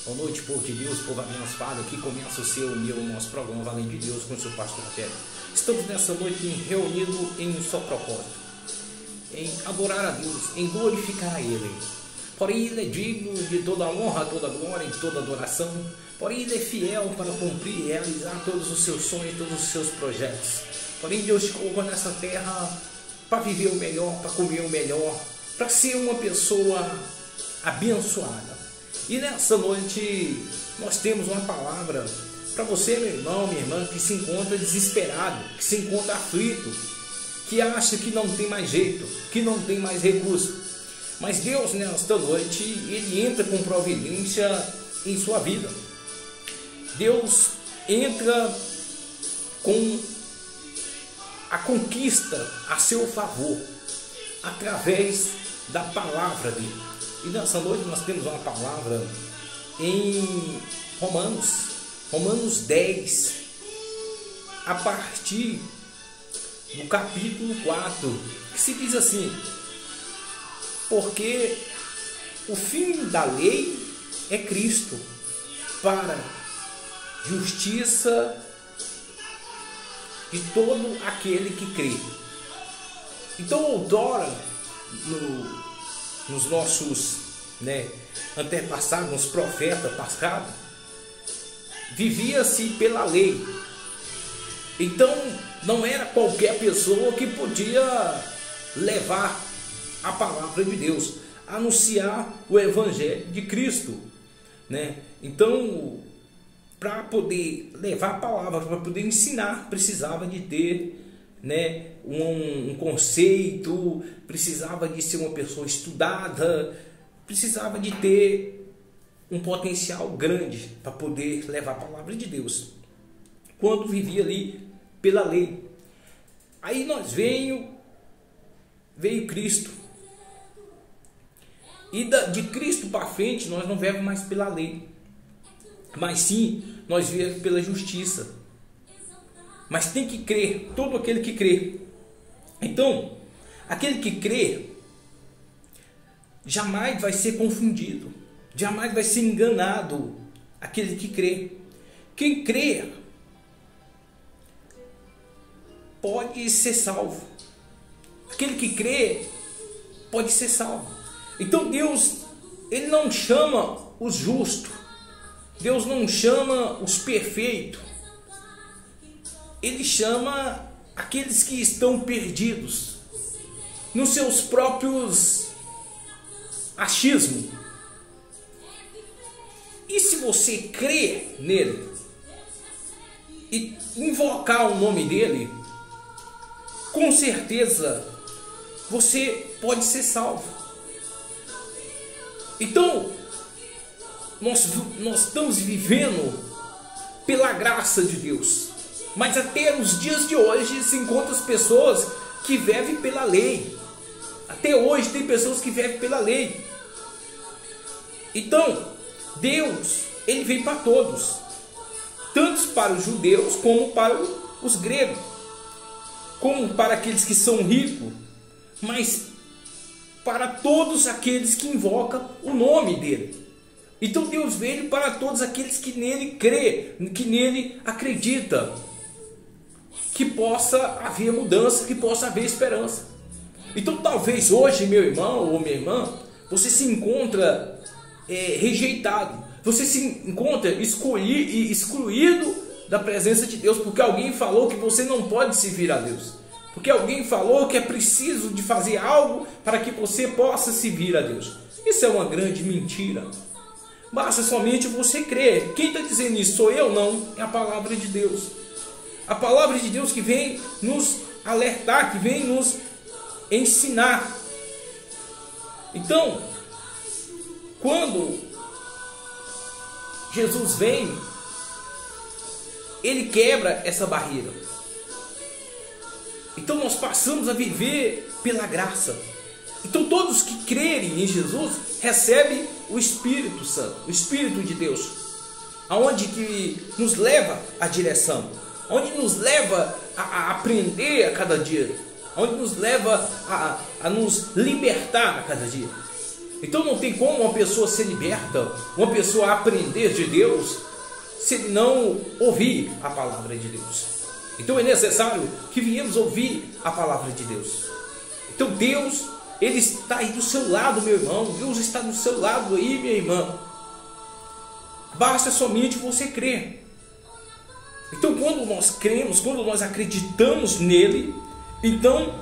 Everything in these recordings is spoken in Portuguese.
Boa noite, povo de Deus, povo abençoado. Aqui começa o nosso programa Valente de Deus com o seu pastor Rogério. Estamos nessa noite reunidos em um só propósito, em adorar a Deus, em glorificar a Ele. Porém, Ele é digno de toda a honra, toda a glória e toda a adoração. Porém, Ele é fiel para cumprir e realizar todos os seus sonhos, todos os seus projetos. Porém, Deus te colocou nessa terra para viver o melhor, para comer o melhor, para ser uma pessoa abençoada. E nessa noite nós temos uma palavra para você, meu irmão, minha irmã, que se encontra desesperado, que se encontra aflito, que acha que não tem mais jeito, que não tem mais recurso. Mas Deus, nesta noite, Ele entra com providência em sua vida. Deus entra com a conquista a seu favor, através da palavra dele. E nessa noite nós temos uma palavra em Romanos 10, a partir do capítulo 4, que se diz assim: porque o fim da lei é Cristo, para justiça de todo aquele que crê. Então, outrora, nos nossos antepassados, nos profetas passados, vivia-se pela lei. Então, não era qualquer pessoa que podia levar a palavra de Deus, anunciar o evangelho de Cristo, Então, para poder levar a palavra, para poder ensinar, precisava de ter um conceito, precisava de ser uma pessoa estudada, precisava de ter um potencial grande para poder levar a palavra de Deus, quando vivia ali pela lei. Aí veio Cristo, e de Cristo para frente nós não vemos mais pela lei, mas sim nós vivemos pela justiça. Mas tem que crer, todo aquele que crê. Então, aquele que crê jamais vai ser confundido, jamais vai ser enganado. Aquele que crê, quem crê pode ser salvo. Aquele que crê pode ser salvo. Então Deus, Ele não chama os justos, Deus não chama os perfeitos, Ele chama aqueles que estão perdidos nos seus próprios achismos. E se você crer nele e invocar o nome dele, com certeza você pode ser salvo. Então, nós estamos vivendo pela graça de Deus. Mas até os dias de hoje se encontram as pessoas que vivem pela lei. Até hoje tem pessoas que vivem pela lei. Então, Deus, Ele veio para todos, tanto para os judeus como para os gregos, como para aqueles que são ricos, mas para todos aqueles que invocam o nome dele. Então Deus veio para todos aqueles que nele crê, que nele acredita, que possa haver mudança, que possa haver esperança. Então talvez hoje, meu irmão ou minha irmã, você se encontra rejeitado, você se encontra excluído da presença de Deus, porque alguém falou que você não pode servir a Deus, porque alguém falou que é preciso de fazer algo para que você possa servir a Deus. Isso é uma grande mentira. Basta somente você crer. Quem está dizendo isso? Sou eu? Não, é a palavra de Deus. A palavra de Deus que vem nos alertar, que vem nos ensinar. Então, quando Jesus vem, Ele quebra essa barreira. Então nós passamos a viver pela graça. Então todos que crerem em Jesus recebem o Espírito Santo, o Espírito de Deus, aonde que nos leva à direção, onde nos leva a aprender a cada dia, onde nos leva a nos libertar a cada dia. Então não tem como uma pessoa ser liberta, uma pessoa aprender de Deus, se ele não ouvir a palavra de Deus. Então é necessário que venhamos ouvir a palavra de Deus. Então Deus, Ele está aí do seu lado, meu irmão. Deus está do seu lado aí, minha irmã. Basta somente você crer. Então quando nós cremos, quando nós acreditamos nele, então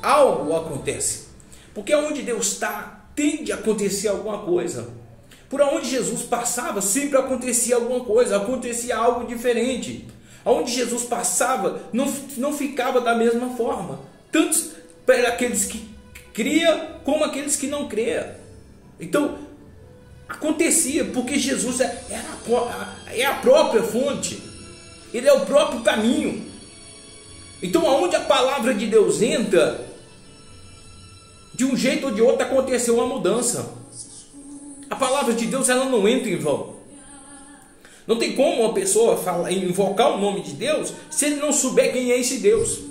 algo acontece. Porque onde Deus está, tende a acontecer alguma coisa. Por onde Jesus passava, sempre acontecia alguma coisa, acontecia algo diferente. Onde Jesus passava, não ficava da mesma forma. Tanto para aqueles que criam, como aqueles que não criam. Então, acontecia, porque Jesus é a própria fonte. Ele é o próprio caminho. Então, aonde a palavra de Deus entra, de um jeito ou de outro aconteceu uma mudança. A palavra de Deus, ela não entra em vão. Não tem como uma pessoa invocar o nome de Deus se ele não souber quem é esse Deus.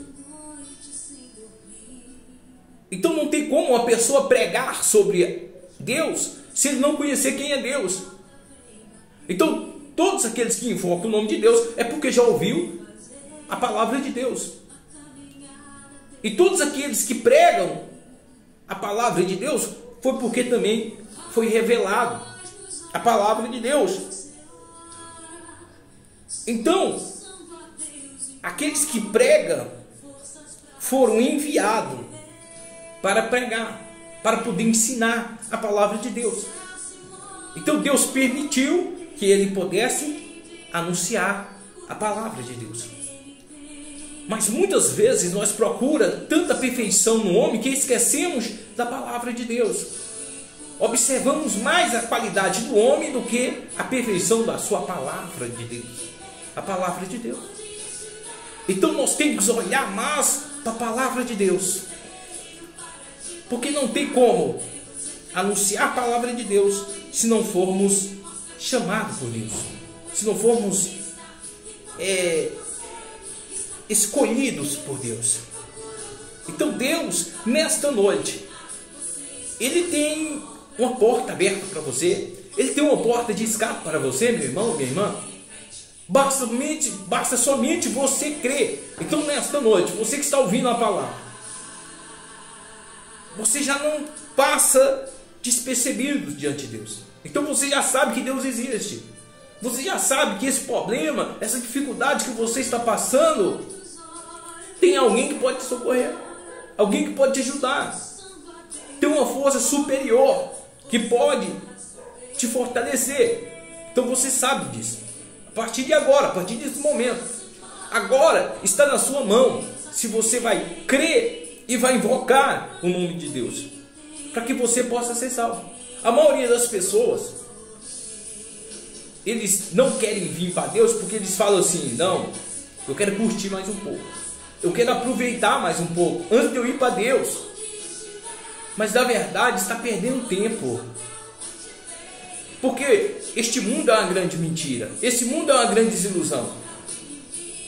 Então não tem como uma pessoa pregar sobre Deus se ele não conhecer quem é Deus. Então todos aqueles que invocam o nome de Deus é porque já ouviu a palavra de Deus. E todos aqueles que pregam a palavra de Deus foi porque também foi revelado a palavra de Deus. Então, aqueles que pregam foram enviados para pregar, para poder ensinar a palavra de Deus. Então Deus permitiu que ele pudesse anunciar a palavra de Deus. Mas muitas vezes nós procuramos tanta perfeição no homem que esquecemos da palavra de Deus. Observamos mais a qualidade do homem do que a perfeição da sua palavra de Deus. A palavra de Deus. Então nós temos que olhar mais para a palavra de Deus. Porque não tem como anunciar a palavra de Deus se não formos chamados por Deus. Se não formos escolhidos por Deus. Então Deus, nesta noite, Ele tem uma porta aberta para você. Ele tem uma porta de escape para você, meu irmão, minha irmã. Basta somente você crer. Então nesta noite, você que está ouvindo a palavra, você já não passa despercebido diante de Deus. Então você já sabe que Deus existe. Você já sabe que esse problema, essa dificuldade que você está passando, tem alguém que pode te socorrer, alguém que pode te ajudar. Tem uma força superior que pode te fortalecer. Então você sabe disso. A partir de agora, a partir desse momento, agora está na sua mão se você vai crer e vai invocar o nome de Deus, para que você possa ser salvo. A maioria das pessoas, eles não querem vir para Deus porque eles falam assim: não, eu quero curtir mais um pouco, eu quero aproveitar mais um pouco antes de eu ir para Deus. Mas na verdade está perdendo tempo. Porque este mundo é uma grande mentira. Esse mundo é uma grande desilusão.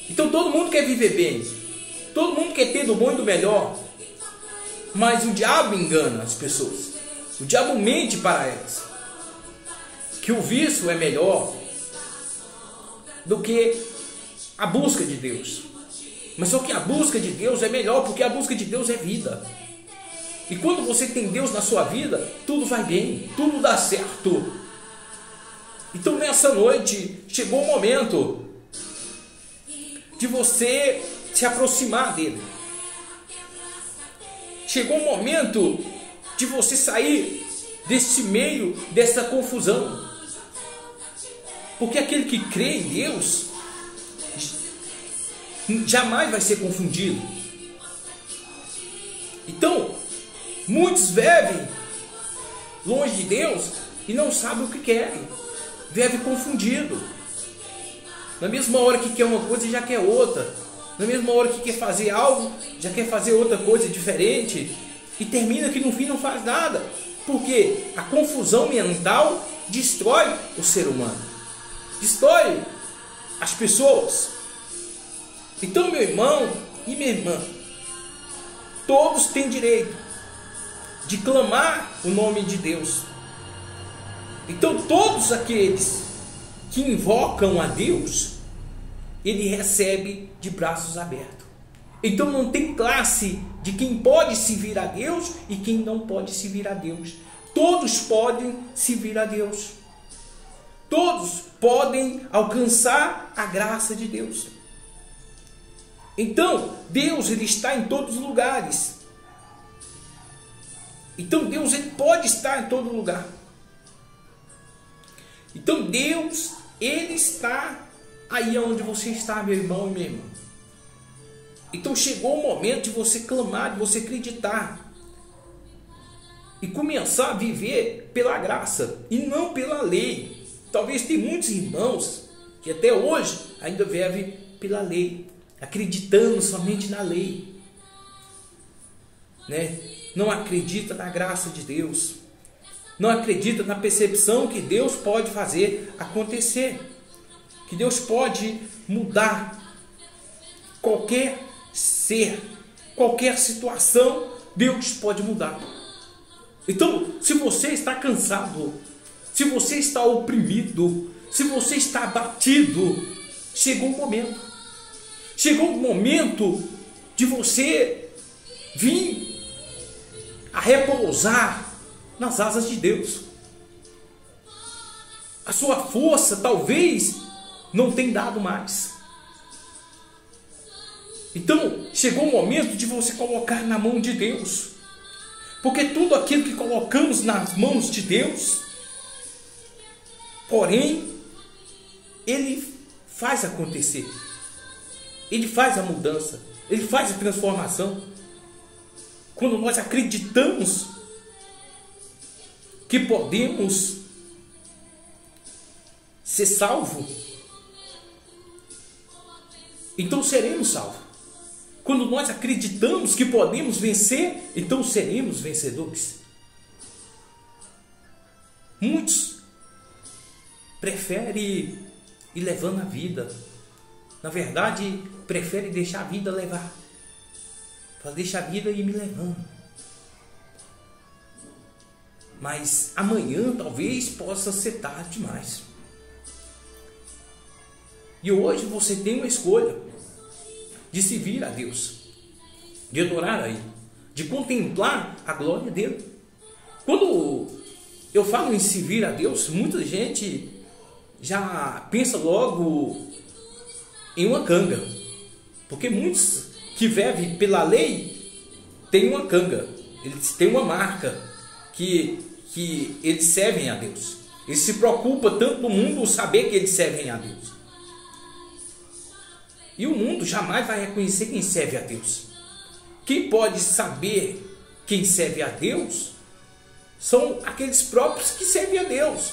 Então todo mundo quer viver bem. Todo mundo quer ter do bom e do melhor. Mas o diabo engana as pessoas. O diabo mente para elas. Que o vício é melhor do que a busca de Deus. Mas só que a busca de Deus é melhor, porque a busca de Deus é vida. E quando você tem Deus na sua vida, tudo vai bem, tudo dá certo. Então nessa noite chegou o momento de você se aproximar dele. Chegou o momento de você sair desse meio, dessa confusão. Porque aquele que crê em Deus jamais vai ser confundido. Então, muitos vivem longe de Deus e não sabem o que querem. Vive confundido. Na mesma hora que quer uma coisa, já quer outra. Na mesma hora que quer fazer algo, já quer fazer outra coisa diferente. E termina que no fim não faz nada. Porque a confusão mental destrói o ser humano. Destrói as pessoas. Então, meu irmão e minha irmã, todos têm direito de clamar o nome de Deus. Então todos aqueles que invocam a Deus, ele recebe de braços abertos. Então não tem classe de quem pode servir a Deus e quem não pode servir a Deus. Todos podem servir a Deus. Todos podem alcançar a graça de Deus. Então Deus, ele está em todos os lugares. Então Deus, ele pode estar em todo lugar. Então Deus, ele está aí onde você está, meu irmão e minha irmã. Então chegou o momento de você clamar, de você acreditar e começar a viver pela graça e não pela lei. Talvez tem muitos irmãos que até hoje ainda vivem pela lei, acreditando somente na lei, né? Não acredita na graça de Deus, não acredita na percepção que Deus pode fazer acontecer, que Deus pode mudar qualquer ser, qualquer situação, Deus pode mudar. Então, se você está cansado, se você está oprimido, se você está abatido, chegou o momento. Chegou o momento de você vir a repousar nas asas de Deus. A sua força talvez não tenha dado mais. Então, chegou o momento de você colocar na mão de Deus. Porque tudo aquilo que colocamos nas mãos de Deus, porém, Ele faz acontecer. Ele faz a mudança. Ele faz a transformação. Quando nós acreditamos que podemos ser salvos, então seremos salvos. Quando nós acreditamos que podemos vencer, então seremos vencedores. Muitos preferem ir levando a vida. Na verdade, preferem deixar a vida levar. Deixa a vida ir me levando. Mas amanhã talvez possa ser tarde demais. E hoje você tem uma escolha de servir a Deus, de adorar a Ele, de contemplar a glória dEle. Quando eu falo em servir a Deus, muita gente já pensa logo em uma canga, porque muitos que vivem pela lei têm uma canga, eles têm uma marca que eles servem a Deus. Eles se preocupam tanto do mundo saber que eles servem a Deus. E o mundo jamais vai reconhecer quem serve a Deus. Quem pode saber quem serve a Deus são aqueles próprios que servem a Deus.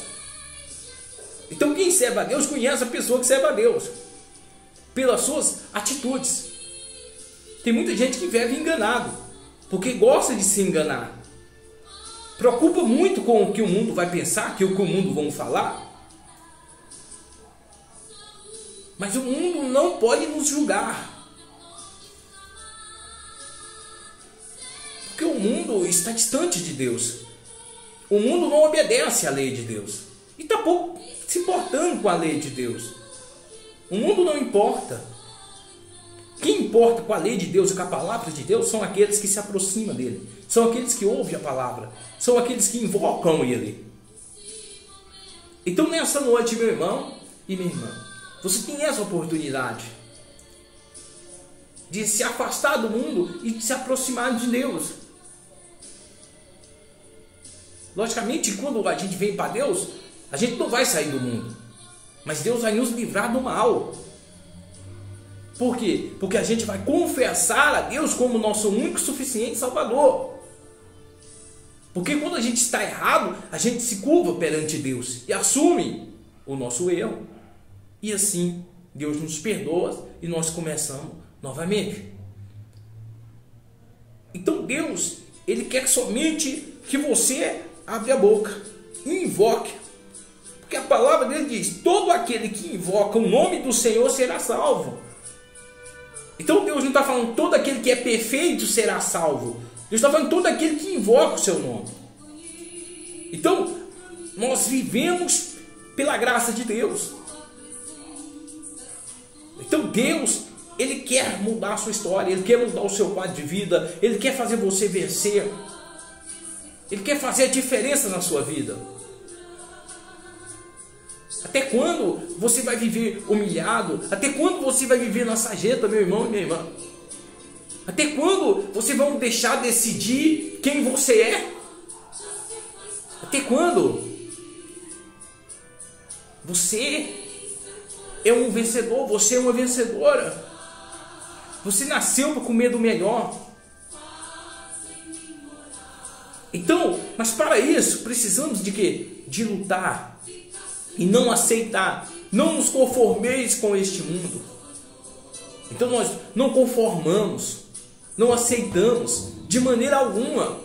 Então quem serve a Deus conhece a pessoa que serve a Deus pelas suas atitudes. Tem muita gente que vive enganado, porque gosta de se enganar. Preocupa muito com o que o mundo vai pensar, que o que o mundo vai falar. Mas o mundo não pode nos julgar. Porque o mundo está distante de Deus. O mundo não obedece à lei de Deus. E está pouco se importando com a lei de Deus. O mundo não importa. Quem importa com a lei de Deus e com a palavra de Deus são aqueles que se aproximam dele. São aqueles que ouvem a palavra. São aqueles que invocam ele. Então nessa noite, meu irmão e minha irmã, você tem essa oportunidade de se afastar do mundo e de se aproximar de Deus. Logicamente, quando a gente vem para Deus, a gente não vai sair do mundo. Mas Deus vai nos livrar do mal. Por quê? Porque a gente vai confessar a Deus como nosso único e suficiente Salvador. Porque quando a gente está errado, a gente se curva perante Deus e assume o nosso erro. E assim, Deus nos perdoa e nós começamos novamente. Então Deus, Ele quer somente que você abra a boca e invoque. Porque a palavra dele diz, todo aquele que invoca o nome do Senhor será salvo. Então Deus não está falando todo aquele que é perfeito será salvo. Deus está falando todo aquele que invoca o seu nome. Então, nós vivemos pela graça de Deus. Então Deus, Ele quer mudar a sua história, Ele quer mudar o seu quadro de vida, Ele quer fazer você vencer, Ele quer fazer a diferença na sua vida. Até quando você vai viver humilhado? Até quando você vai viver na sarjeta, meu irmão e minha irmã? Até quando você vai deixar decidir quem você é? Até quando? Você é um vencedor, você é uma vencedora. Você nasceu para comer do melhor. Então, mas para isso precisamos de quê? De lutar e não aceitar. Não nos conformeis com este mundo. Então nós não conformamos, não aceitamos de maneira alguma.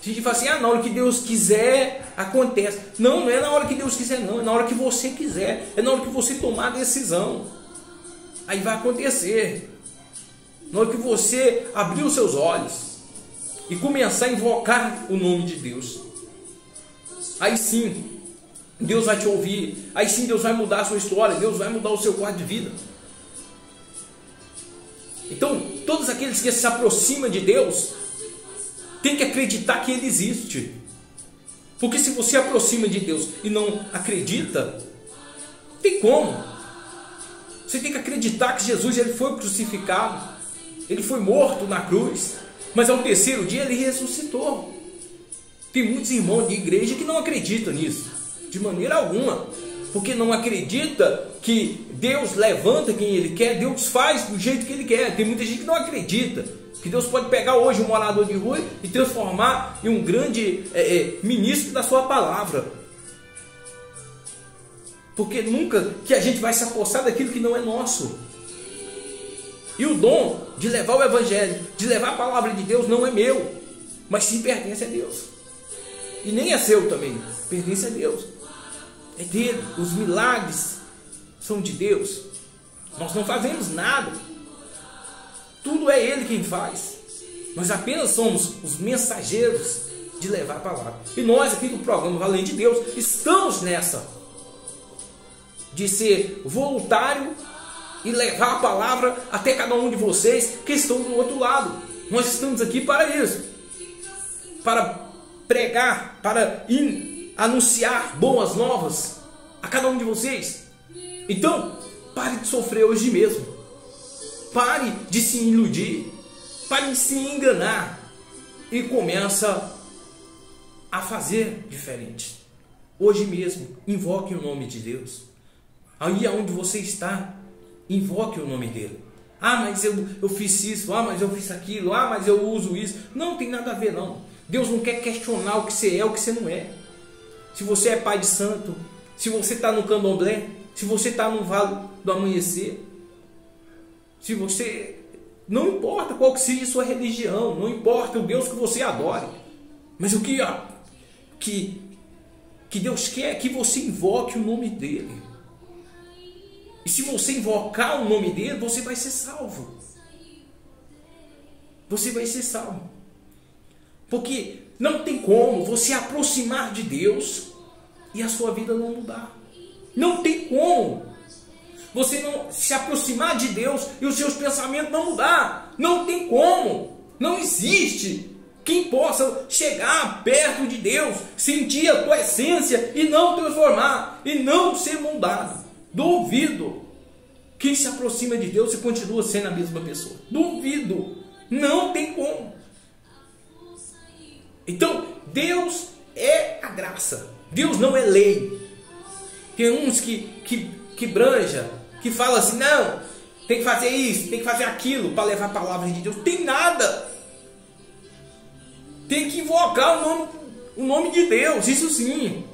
A gente fala assim, na hora que Deus quiser, acontece. Não é na hora que Deus quiser, não. É na hora que você quiser. É na hora que você tomar a decisão. Aí vai acontecer. Na hora que você abrir os seus olhos e começar a invocar o nome de Deus, aí sim, Deus vai te ouvir. Aí sim, Deus vai mudar a sua história. Deus vai mudar o seu quadro de vida. Então, todos aqueles que se aproximam de Deus tem que acreditar que Ele existe. Porque se você aproxima de Deus e não acredita, não tem como. Você tem que acreditar que Jesus, Ele foi crucificado, Ele foi morto na cruz, mas ao terceiro dia Ele ressuscitou. Tem muitos irmãos de igreja que não acreditam nisso, de maneira alguma. Porque não acredita que Deus levanta quem Ele quer, Deus faz do jeito que Ele quer. Tem muita gente que não acredita que Deus pode pegar hoje um morador de rua e transformar em um grande ministro da sua palavra. Porque nunca que a gente vai se apossar daquilo que não é nosso. E o dom de levar o evangelho, de levar a palavra de Deus não é meu, mas sim pertence a Deus. E nem é seu também, pertence a Deus. É dele, os milagres são de Deus. Nós não fazemos nada. Tudo é Ele quem faz. Nós apenas somos os mensageiros de levar a palavra. E nós aqui do programa Valente de Deus estamos nessa de ser voluntário e levar a palavra até cada um de vocês que estão do outro lado. Nós estamos aqui para isso, para pregar, para anunciar boas novas a cada um de vocês. Então, pare de sofrer hoje mesmo. Pare de se iludir. Pare de se enganar. E começa a fazer diferente. Hoje mesmo, invoque o nome de Deus. Aí aonde você está, invoque o nome dele. Ah, mas eu fiz isso. Ah, mas eu fiz aquilo. Ah, mas eu uso isso. Não tem nada a ver, não. Deus não quer questionar o que você é, o que você não é. Se você é pai de santo, se você está no candomblé, se você está no vale do amanhecer, se você... Não importa qual que seja a sua religião, não importa o Deus que você adore, mas o que Deus quer é que você invoque o nome dele. E se você invocar o nome dele, você vai ser salvo. Você vai ser salvo. Porque não tem como você aproximar de Deus e a sua vida não mudar. Não tem como você não se aproximar de Deus e os seus pensamentos não mudar. Não tem como. Não existe quem possa chegar perto de Deus, sentir a tua essência e não transformar, e não ser mudado. Duvido. Quem se aproxima de Deus e continua sendo a mesma pessoa. Duvido. Não tem como. Então, Deus é a graça. Deus não é lei. Tem uns que branja, que fala assim, não, tem que fazer isso, tem que fazer aquilo para levar a palavra de Deus. Tem nada. Tem que invocar o nome de Deus, isso sim.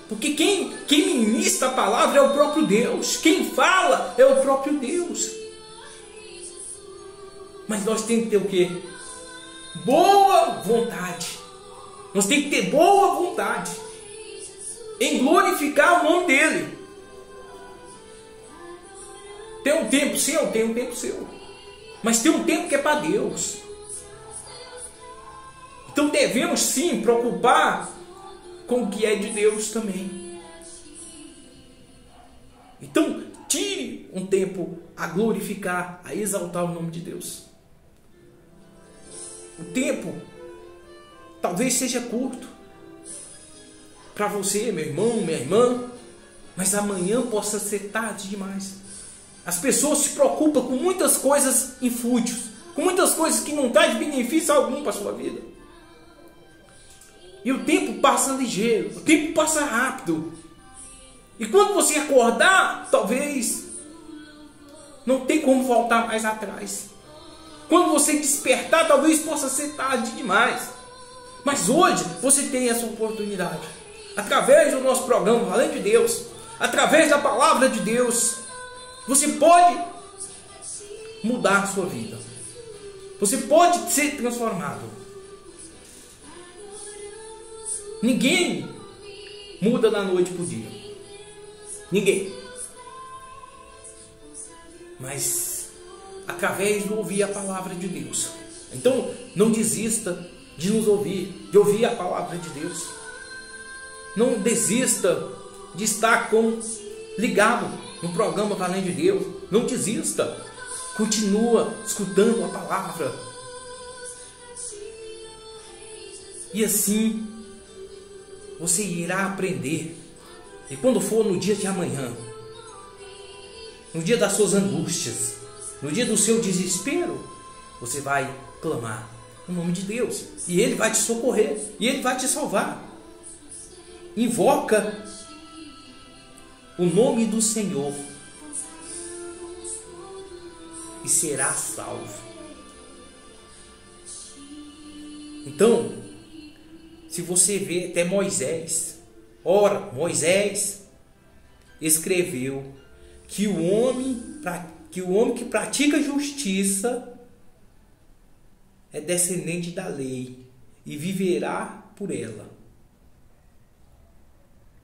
Porque quem ministra a palavra é o próprio Deus. Quem fala é o próprio Deus. Mas nós temos que ter o quê? Boa vontade. Nós temos que ter boa vontade em glorificar o nome dele. Tem um tempo seu, tem um tempo seu. Mas tem um tempo que é para Deus. Então devemos sim preocupar com o que é de Deus também. Então tire um tempo a glorificar, a exaltar o nome de Deus. O tempo talvez seja curto para você, meu irmão, minha irmã, mas amanhã possa ser tarde demais. As pessoas se preocupam com muitas coisas infúteis, com muitas coisas que não trazem benefício algum para a sua vida. E o tempo passa ligeiro, o tempo passa rápido. E quando você acordar, talvez não tem como voltar mais atrás. Quando você despertar, talvez possa ser tarde demais. Mas hoje você tem essa oportunidade. Através do nosso programa Valendo de Deus, através da palavra de Deus, você pode mudar a sua vida. Você pode ser transformado. Ninguém muda da noite para o dia. Ninguém. Mas através de ouvir a palavra de Deus. Então não desista de nos ouvir, de ouvir a palavra de Deus. Não desista de estar ligado no programa Valendo de Deus. Não desista. Continua escutando a palavra. E assim você irá aprender. E quando for no dia de amanhã, no dia das suas angústias, no dia do seu desespero, você vai clamar o nome de Deus. E Ele vai te socorrer. E Ele vai te salvar. Invoca o nome do Senhor e será salvo. Então, se você vê até Moisés, ora, Moisés escreveu que o homem que pratica justiça é descendente da lei e viverá por ela.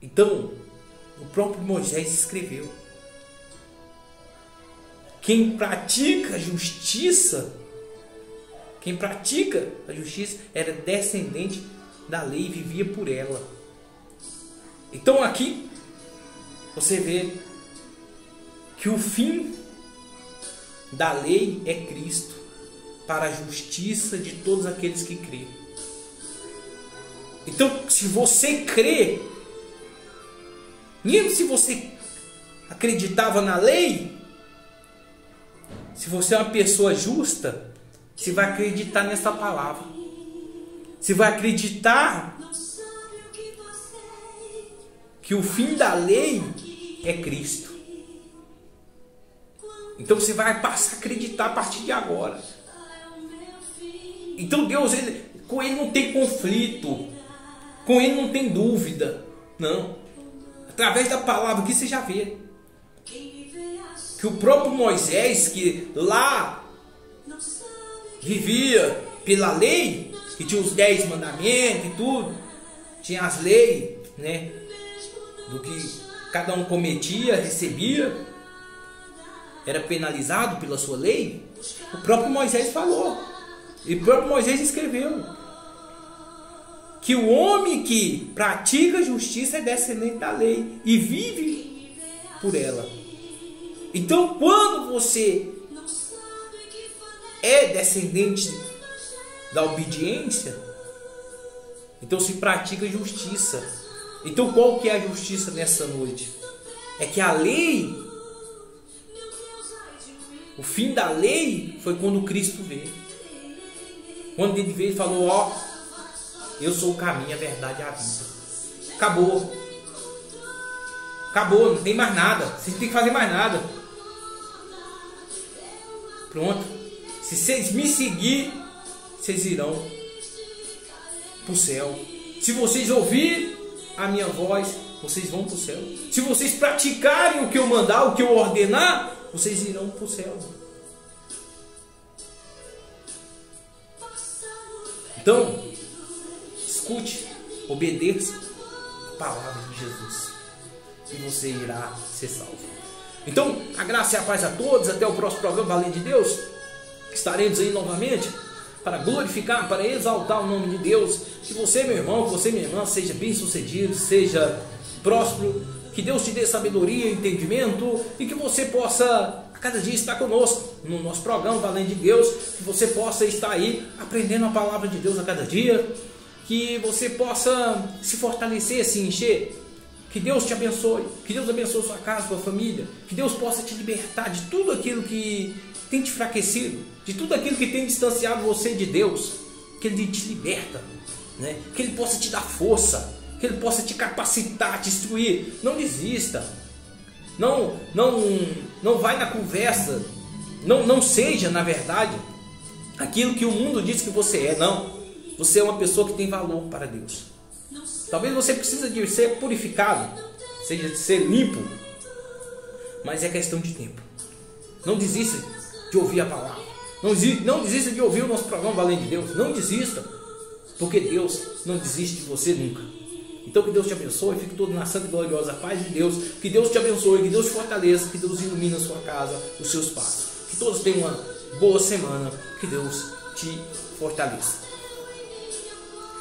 Então, o próprio Moisés escreveu: quem pratica a justiça era descendente da lei e vivia por ela. Então aqui você vê que o fim da lei é Cristo, para a justiça de todos aqueles que crêem. Então, se você crê, mesmo se você acreditava na lei, se você é uma pessoa justa, você vai acreditar nessa palavra. Você vai acreditar que o fim da lei é Cristo. Então você vai passar a acreditar a partir de agora. Então Deus, com Ele não tem conflito, com Ele não tem dúvida. Não. Através da palavra que você já vê que o próprio Moisés, que lá vivia pela lei, que tinha os 10 mandamentos e tudo, tinha as leis, né, do que cada um cometia, recebia, era penalizado pela sua lei. O próprio Moisés falou, e o próprio Moisés escreveu que o homem que pratica justiça é descendente da lei e vive por ela. Então, quando você é descendente da obediência, então se pratica justiça. Então, qual que é a justiça nessa noite? É que a lei, o fim da lei foi quando Cristo veio. Quando Ele veio e falou: ó, eu sou o caminho, a verdade e a vida. Acabou. Acabou, não tem mais nada. Vocês não tem que fazer mais nada. Pronto. Se vocês me seguirem, vocês irão para o céu. Se vocês ouvirem a minha voz, vocês vão para o céu. Se vocês praticarem o que eu mandar, o que eu ordenar, vocês irão para o céu. Então, escute, obedeça a palavra de Jesus e você irá ser salvo. Então, a graça e a paz a todos. Até o próximo programa Valendo de Deus. Estaremos aí novamente. para glorificar, para exaltar o nome de Deus. Que você, meu irmão, que você, minha irmã, seja bem sucedido, seja próspero, que Deus te dê sabedoria e entendimento, e que você possa a cada dia estar conosco no nosso programa Valendo de Deus, que você possa estar aí aprendendo a palavra de Deus a cada dia, que você possa se fortalecer, se encher. Que Deus te abençoe, que Deus abençoe sua casa, sua família, que Deus possa te libertar de tudo aquilo que tem te enfraquecido, de tudo aquilo que tem distanciado você de Deus, que Ele te liberta, né? Que Ele possa te dar força, que Ele possa te capacitar, te instruir. Não desista, não vai na conversa, não seja, na verdade, aquilo que o mundo diz que você é. Não, você é uma pessoa que tem valor para Deus. Talvez você precise de ser purificado, seja de ser limpo, mas é questão de tempo. Não desista de ouvir a palavra, não desista de ouvir o nosso programa Valendo de Deus. Não desista, porque Deus não desiste de você nunca. Então que Deus te abençoe, fique todo na santa e gloriosa paz de Deus. Que Deus te abençoe, que Deus te fortaleça, que Deus ilumine a sua casa, os seus passos. Que todos tenham uma boa semana, que Deus te fortaleça.